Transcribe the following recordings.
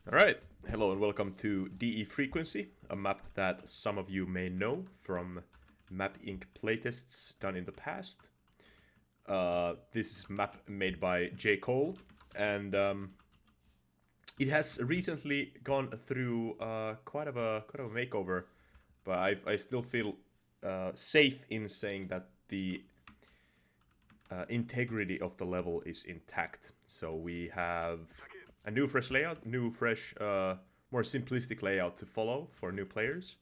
Alright, hello and welcome to DE Frequency, a map that some of you may know from Map Inc. playtests done in the past. This map made by JayCoal, and it has recently gone through quite of a makeover, but I still feel safe in saying that the integrity of the level is intact. So we have a new fresh layout, more simplistic layout to follow for new players.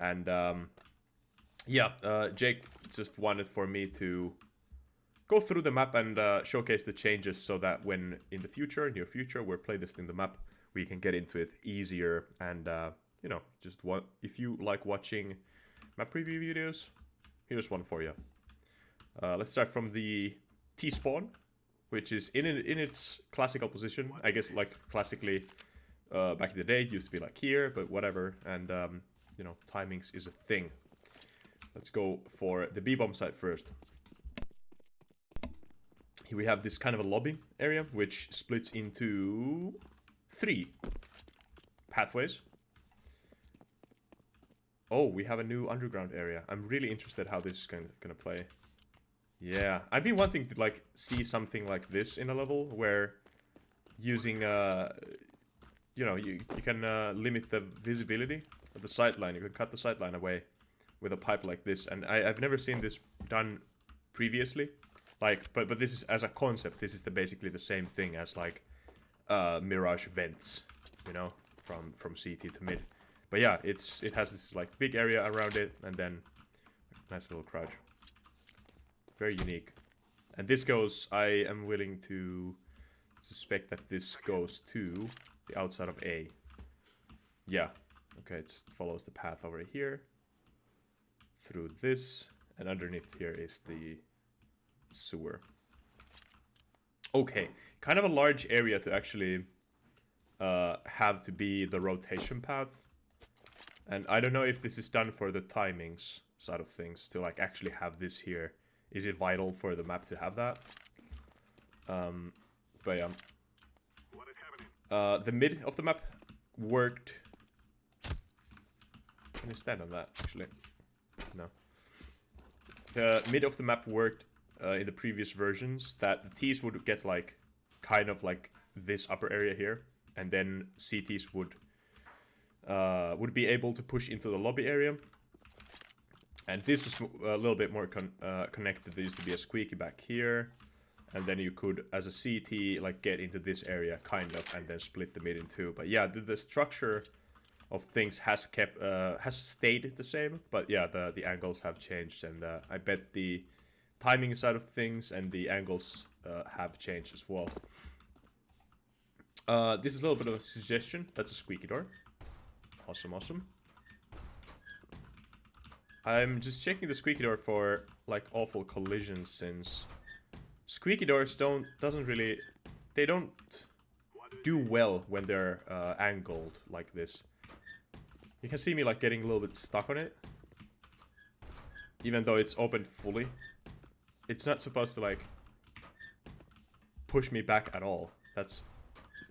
And Jake just wanted for me to go through the map and showcase the changes so that when in the near future, we're playtesting the map, we can get into it easier. And, if you like watching map preview videos, here's one for you. Let's start from the T-spawn, which is in its classical position. I guess, like, classically, back in the day, it used to be like here, but whatever. And, timings is a thing. Let's go for the Bebop side first. Here we have this kind of a lobby area, which splits into 3 pathways. Oh, we have a new underground area. I'm really interested how this is gonna play. Yeah, I've been wanting to, like, see something like this in a level where using, you can limit the visibility of the sightline. You can cut the sightline away with a pipe like this. And I've never seen this done previously. Like, but this is, as a concept, this is basically the same thing as, like, mirage vents, you know, from CT to mid. But yeah, it has this, like, big area around it, and then a nice little crouch. Very unique. And this goes, I am willing to suspect that this goes to the outside of A. Yeah. Okay, it just follows the path over here. Through this. And underneath here is the sewer. Okay. Kind of a large area to actually have to be the rotation path. And I don't know if this is done for the timings side of things, to, like, actually have this here. Is it vital for the map to have that? But yeah. The mid of the map worked. Can you stand on that, actually? No. The mid of the map worked in the previous versions, that the T's would get, like, kind of like this upper area here, and then CTs would be able to push into the lobby area. And this was a little bit more connected. There used to be a squeaky back here. And then you could, as a CT, like, get into this area, kind of, and then split the mid in two. But yeah, the structure of things has stayed the same. But yeah, the angles have changed. And I bet the timing side of things and the angles have changed as well. This is a little bit of a suggestion. That's a squeaky door. Awesome, awesome. I'm just checking the squeaky door for, like, awful collisions, since squeaky doors don't do well when they're angled like this. You can see me, like, getting a little bit stuck on it, even though it's opened fully. It's not supposed to, like, push me back at all.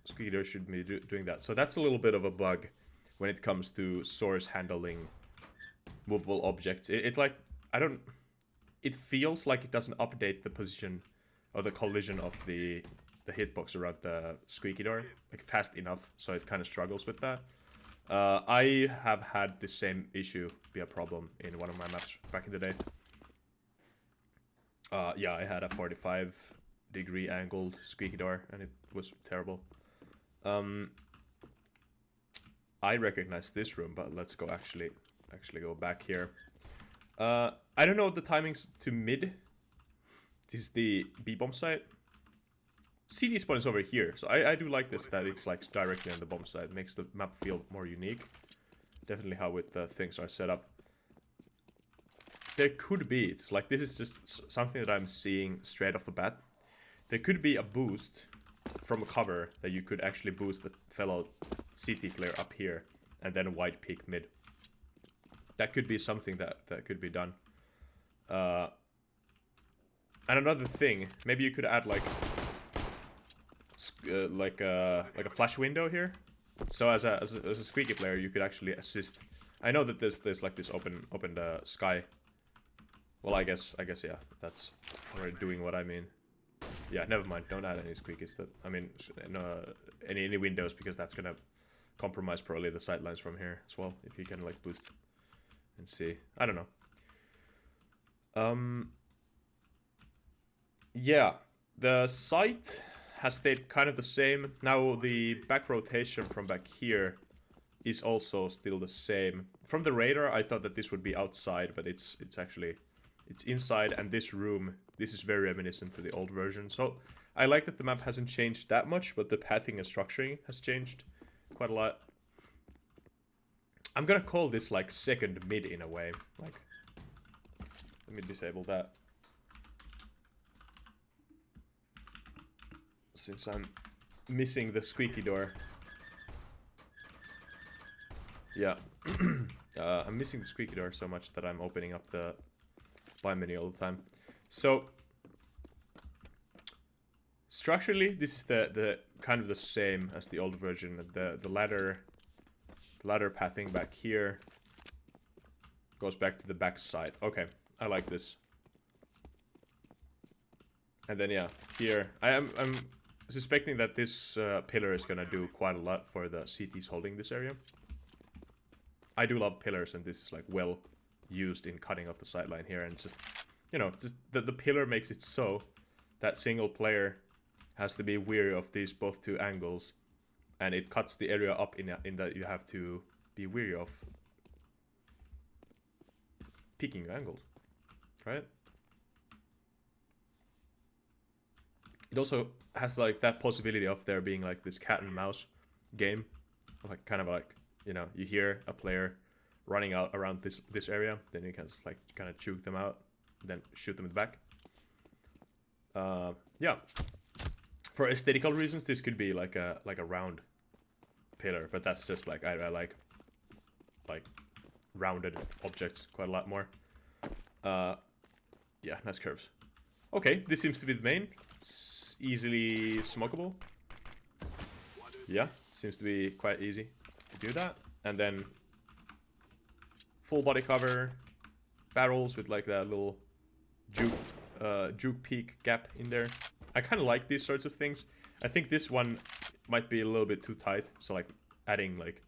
Squeaky door should be doing that. So that's a little bit of a bug when it comes to source handling movable objects. It feels like it doesn't update the position or the collision of the hitbox around the squeaky door, like, fast enough, so it kind of struggles with that. I have had the same issue be a problem in one of my maps back in the day. Yeah, I had a 45-degree angled squeaky door, and it was terrible. I recognize this room, but let's go actually go back here. I don't know the timings to mid. This is the B-bomb site. CD spawn is over here, so I do like this, that it's, like, directly on the bomb site. It makes the map feel more unique. Definitely how things are set up. There could be, it's like, this is just something that I'm seeing straight off the bat. There could be a boost from a cover that you could actually boost the fellow CT player up here, and then wide peak mid. That could be something that could be done. And another thing, maybe you could add, like a flash window here, So as a Squeaky player, you could actually assist. I know that there's like this open sky. Well, I guess yeah, that's already doing what I mean. Yeah, never mind. Don't add any squeakies. That I mean, no, any windows, because that's gonna compromise probably the sightlines from here as well. If you can like boost and see, I don't know. Yeah, the sight has stayed kind of the same. Now the back rotation from back here is also still the same. From the radar, I thought that this would be outside, but it's actually it's inside. And this room, this is very reminiscent to the old version. So I like that the map hasn't changed that much, but the pathing and structuring has changed quite a lot. I'm gonna call this like second mid in a way. Like, let me disable that, since I'm missing the squeaky door. Yeah, I'm missing the squeaky door so much that I'm opening up the buy menu all the time. So structurally, this is the kind of the same as the old version. The ladder pathing back here goes back to the back side. Okay, I like this. And then yeah, here I'm suspecting that this pillar is gonna do quite a lot for the CTs holding this area. I do love pillars, and this is like well used in cutting off the sideline here, and just, you know, just the pillar makes it so that single player has to be wary of these both two angles, and it cuts the area up in that you have to be wary of picking angles, right? It also has like that possibility of there being like this cat and mouse game, like kind of like, you know, you hear a player running out around this area, then you can just like kind of juke them out, then shoot them in the back. Yeah, for aesthetical reasons, this could be like a round pillar, but that's just like I like rounded objects quite a lot more. Yeah, nice curves. Okay, this seems to be the main. It's easily smokable. Yeah, seems to be quite easy to do that. And then full body cover, barrels with like that little juke peak gap in there. I kind of like these sorts of things. I think this one might be a little bit too tight, so like adding like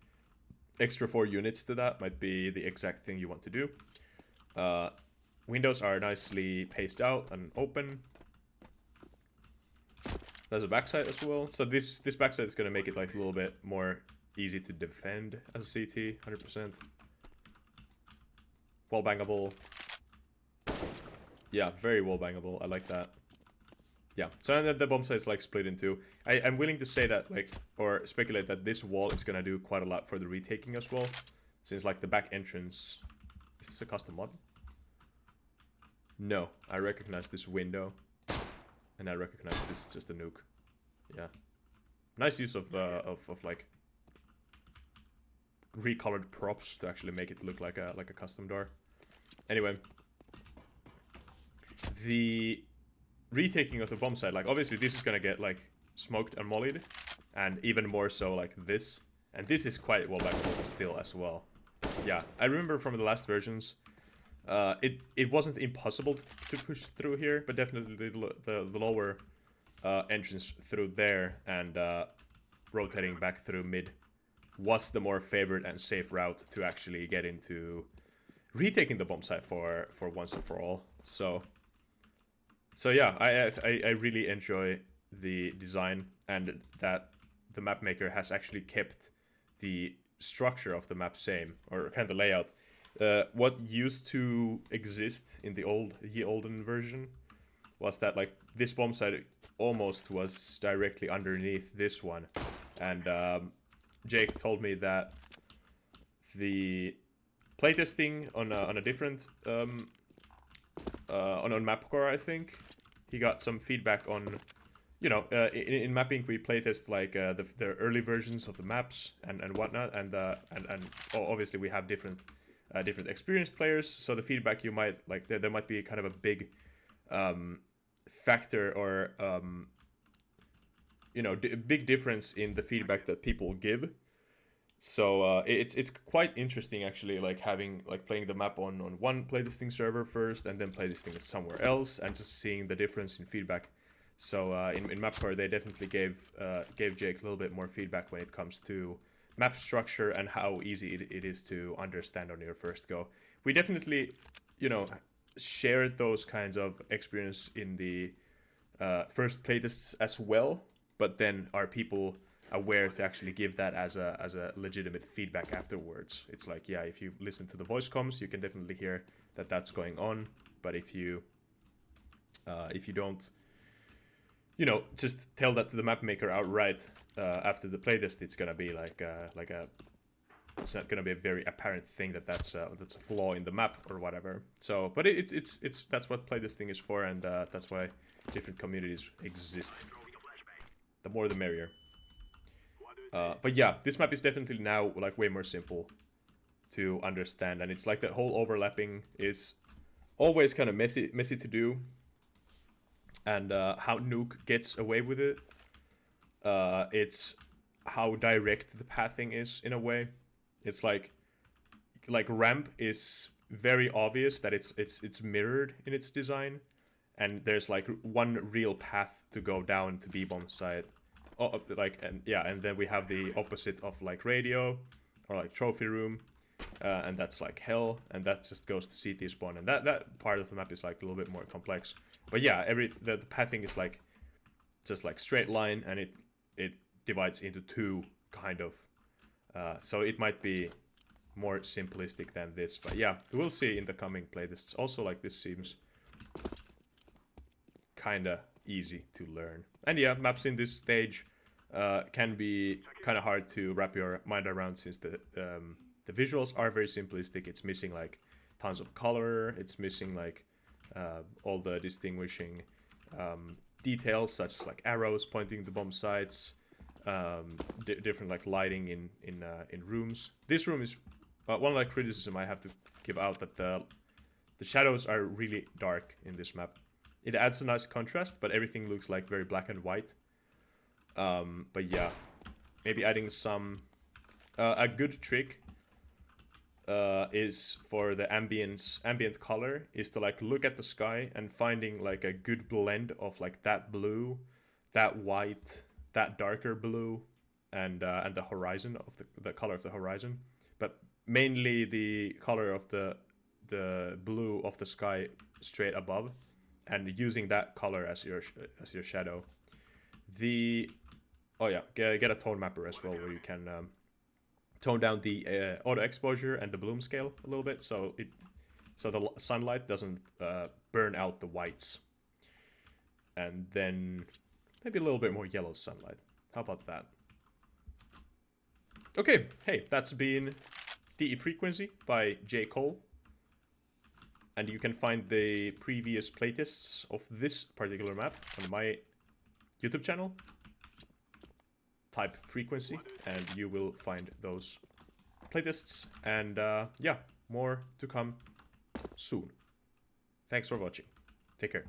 extra 4 units to that might be the exact thing you want to do. Windows are nicely paced out and open. There's a backside as well, so this backside is going to make it like a little bit more easy to defend as a CT, 100%. Wall bangable. Yeah, very wall bangable. I like that. Yeah, so the bomb site is like split in two. I'm willing to say that, like, or speculate that this wall is gonna do quite a lot for the retaking as well, since like the back entrance. Is this a custom mod? No, I recognize this window, and I recognize this is just a nuke. Yeah, nice use of like recolored props to actually make it look like a custom door. Anyway, the retaking of the bomb site, like obviously this is gonna get like smoked and mollied, and even more so like this, and this is quite well backable still as well. Yeah, I remember from the last versions, it wasn't impossible to push through here, but definitely the lower entrance through there and rotating back through mid was the more favored and safe route to actually get into retaking the bomb site for once and for all. So yeah, I really enjoy the design, and that the map maker has actually kept the structure of the map same, or kind of the layout. What used to exist in the olden version was that like this bomb site almost was directly underneath this one, and Jake told me that the playtesting on a different on Mapcore, I think he got some feedback on, you know, in mapping we playtest like the early versions of the maps and whatnot, and obviously we have different experienced players, so the feedback you might like there might be kind of a big factor, or you know, big difference in the feedback that people give. So it's quite interesting actually, like playing the map on one playtesting server first, and then playtesting it somewhere else, and just seeing the difference in feedback. So in MapCore they definitely gave Jake a little bit more feedback when it comes to map structure and how easy it is to understand on your first go. We definitely, you know, shared those kinds of experience in the first playtests as well, but then are people aware to actually give that as a legitimate feedback afterwards? It's like, yeah, if you listen to the voice comms, you can definitely hear that that's going on, but if you don't, you know, just tell that to the map maker outright after the playtest, it's gonna be it's not gonna be a very apparent thing that that's a flaw in the map or whatever. So, but it's that's what playtesting is for, and that's why different communities exist. The more the merrier. But yeah, this map is definitely now like way more simple to understand, and it's like the whole overlapping is always kind of messy to do, and how Nuke gets away with it. It's how direct the pathing is in a way. It's like ramp is very obvious that it's mirrored in its design, and there's like one real path to go down to B-bomb side. Oh, like, and yeah, and then we have the opposite of like radio or like trophy room, and that's like hell, and that just goes to CT spawn, and that part of the map is like a little bit more complex. But yeah, the pathing is like just like straight line, and it divides into two kind of. So it might be more simplistic than this, but yeah, we'll see in the coming playtests. Also, like, this seems kinda easy to learn. And yeah, maps in this stage can be kind of hard to wrap your mind around, since the visuals are very simplistic. It's missing like tons of color. It's missing like all the distinguishing details, such as like arrows pointing to bomb sites, different like lighting in rooms. This room is one like criticism I have to give out, that the shadows are really dark in this map. It adds a nice contrast, but everything looks like very black and white. But yeah, maybe adding some a good trick is for the ambient color is to like look at the sky and finding like a good blend of like that blue, that white, that darker blue, and the horizon of the color of the horizon, but mainly the color of the blue of the sky straight above, and using that color as your shadow. Oh yeah, get a tone mapper as well, where you can tone down the auto exposure and the bloom scale a little bit, so the sunlight doesn't burn out the whites. And then maybe a little bit more yellow sunlight. How about that? Okay, hey, that's been DE Frequency by JayCoal. And you can find the previous playtests of this particular map on my YouTube channel. Type Frequency, and you will find those playtests. And yeah, more to come soon. Thanks for watching. Take care.